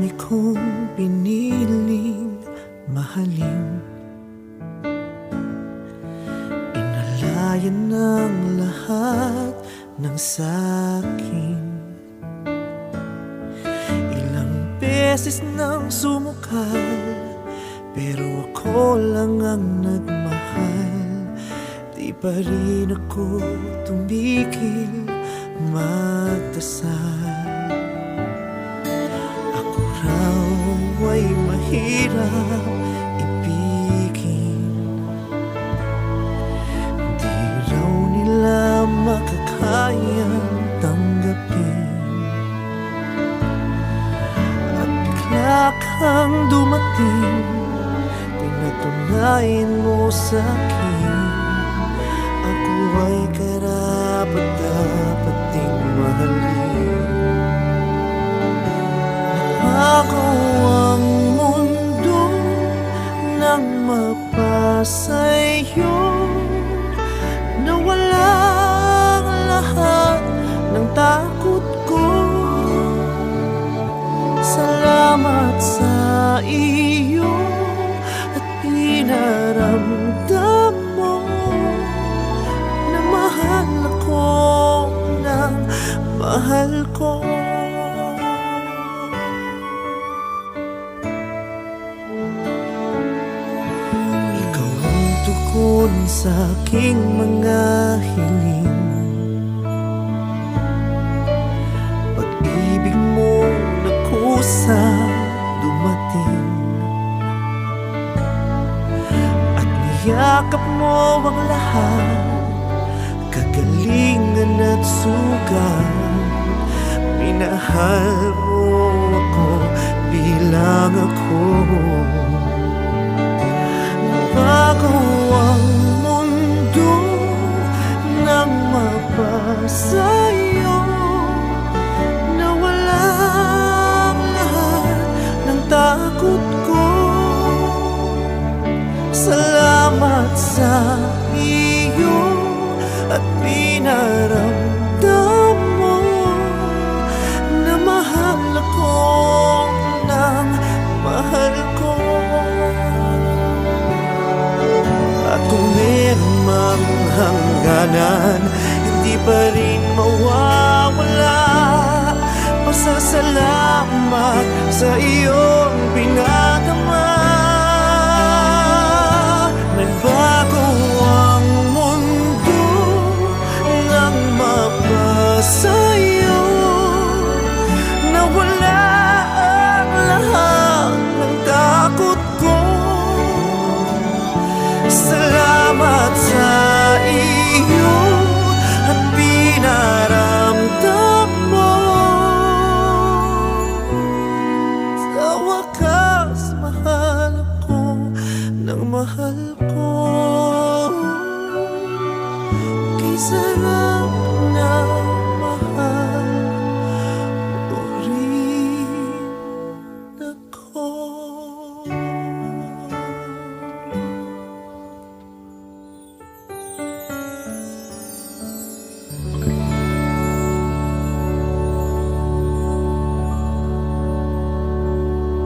dami kong piniling mahalin, inalayan ng lahat ng sakin. Ilang beses nang sumukal, pero ako lang ang nagmahal. Di pa rin ako tumigil magdasal. Ako raw ay mahirap ibigin, di raw nila makakayang tanggapin. At bigla kang dumating, pinatunayan mo sa'kin ako ay karapat-dapat ding mahalin. Nagbago ang mundo nang mapasa'yo, nawala ang lahat ng takot ko. Salamat sa iyo at pinaramdam mo na mahal ako ng mahal ko. Ikaw ang tugon sa aking mga hiling, pag-ibig mo nagkusa dumating, at niyakap mo ang lahat, kagalingan at sugat. Minahal mo ako bilang ako. Bago ang mundo nang mapasa'yo, nawala ang lahat ng takot ko. Salamat sa iyo at pinaramdam mo na mahal ako ng mahal ko. At kung meron mang hangganan, hindi pa rin mawawala. Pasasalamat sa iyong pinagdama.